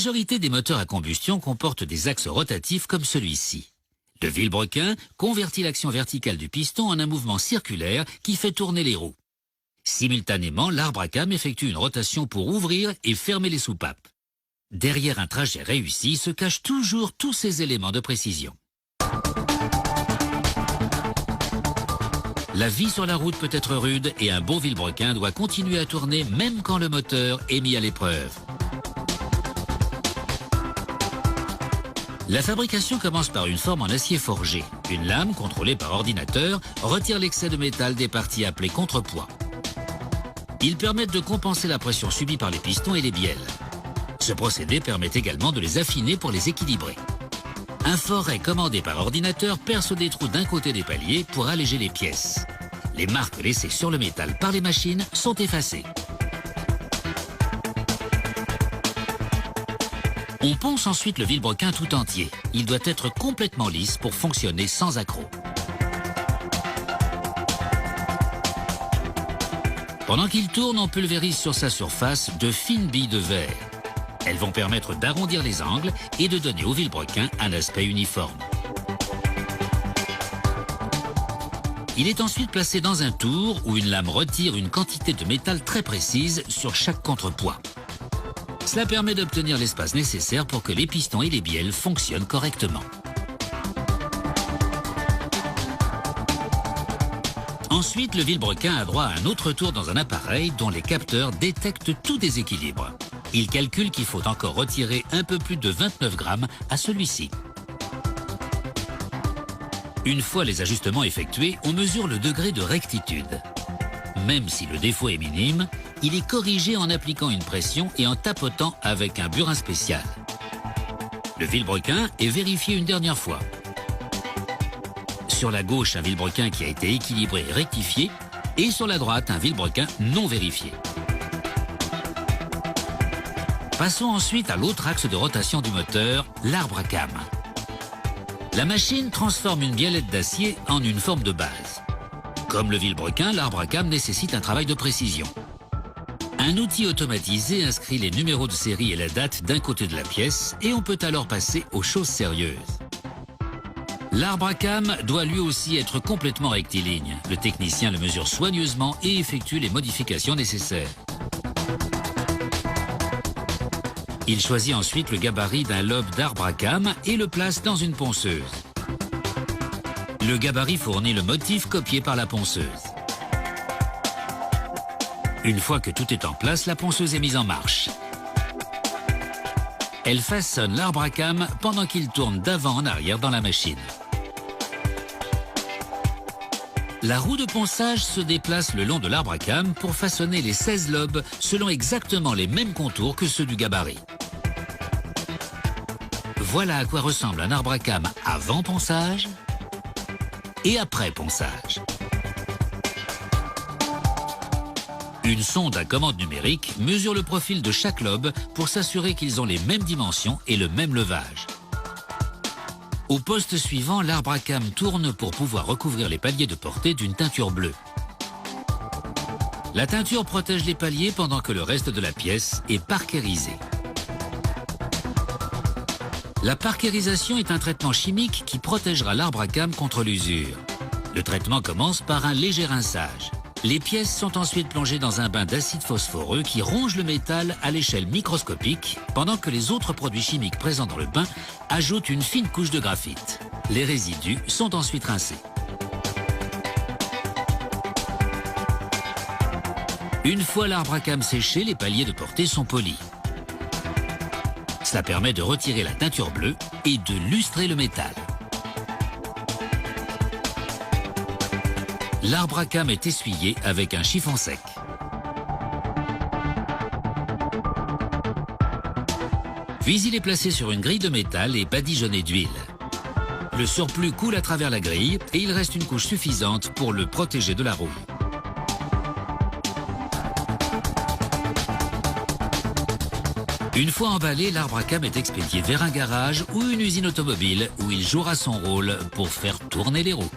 La majorité des moteurs à combustion comportent des axes rotatifs comme celui-ci. Le vilebrequin convertit l'action verticale du piston en un mouvement circulaire qui fait tourner les roues. Simultanément, l'arbre à cames effectue une rotation pour ouvrir et fermer les soupapes. Derrière un trajet réussi se cachent toujours tous ces éléments de précision. La vie sur la route peut être rude et un bon vilebrequin doit continuer à tourner même quand le moteur est mis à l'épreuve. La fabrication commence par une forme en acier forgé. Une lame, contrôlée par ordinateur, retire l'excès de métal des parties appelées contrepoids. Ils permettent de compenser la pression subie par les pistons et les bielles. Ce procédé permet également de les affiner pour les équilibrer. Un forêt commandé par ordinateur perce des trous d'un côté des paliers pour alléger les pièces. Les marques laissées sur le métal par les machines sont effacées. On ponce ensuite le vilebrequin tout entier. Il doit être complètement lisse pour fonctionner sans accroc. Pendant qu'il tourne, on pulvérise sur sa surface de fines billes de verre. Elles vont permettre d'arrondir les angles et de donner au vilebrequin un aspect uniforme. Il est ensuite placé dans un tour où une lame retire une quantité de métal très précise sur chaque contrepoids. Cela permet d'obtenir l'espace nécessaire pour que les pistons et les bielles fonctionnent correctement. Ensuite, le vilebrequin a droit à un autre tour dans un appareil dont les capteurs détectent tout déséquilibre. Il calcule qu'il faut encore retirer un peu plus de 29 grammes à celui-ci. Une fois les ajustements effectués, on mesure le degré de rectitude. Même si le défaut est minime, il est corrigé en appliquant une pression et en tapotant avec un burin spécial. Le vilebrequin est vérifié une dernière fois. Sur la gauche, un vilebrequin qui a été équilibré et rectifié, et sur la droite, un vilebrequin non vérifié. Passons ensuite à l'autre axe de rotation du moteur, l'arbre à cames. La machine transforme une biellette d'acier en une forme de base. Comme le vilebrequin, l'arbre à cames nécessite un travail de précision. Un outil automatisé inscrit les numéros de série et la date d'un côté de la pièce et on peut alors passer aux choses sérieuses. L'arbre à cames doit lui aussi être complètement rectiligne. Le technicien le mesure soigneusement et effectue les modifications nécessaires. Il choisit ensuite le gabarit d'un lobe d'arbre à cames et le place dans une ponceuse. Le gabarit fournit le motif copié par la ponceuse. Une fois que tout est en place, la ponceuse est mise en marche. Elle façonne l'arbre à cames pendant qu'il tourne d'avant en arrière dans la machine. La roue de ponçage se déplace le long de l'arbre à cames pour façonner les 16 lobes selon exactement les mêmes contours que ceux du gabarit. Voilà à quoi ressemble un arbre à cames avant ponçage et après ponçage. Une sonde à commande numérique mesure le profil de chaque lobe pour s'assurer qu'ils ont les mêmes dimensions et le même levage. Au poste suivant, l'arbre à cames tourne pour pouvoir recouvrir les paliers de portée d'une teinture bleue. La teinture protège les paliers pendant que le reste de la pièce est parkérisé. La parkérisation est un traitement chimique qui protégera l'arbre à cames contre l'usure. Le traitement commence par un léger rinçage. Les pièces sont ensuite plongées dans un bain d'acide phosphoreux qui ronge le métal à l'échelle microscopique, pendant que les autres produits chimiques présents dans le bain ajoutent une fine couche de graphite. Les résidus sont ensuite rincés. Une fois l'arbre à cames séché, les paliers de portée sont polis. Cela permet de retirer la teinture bleue et de lustrer le métal. L'arbre à cames est essuyé avec un chiffon sec. Puis il est placé sur une grille de métal et badigeonné d'huile. Le surplus coule à travers la grille et il reste une couche suffisante pour le protéger de la rouille. Une fois emballé, l'arbre à cames est expédié vers un garage ou une usine automobile où il jouera son rôle pour faire tourner les roues.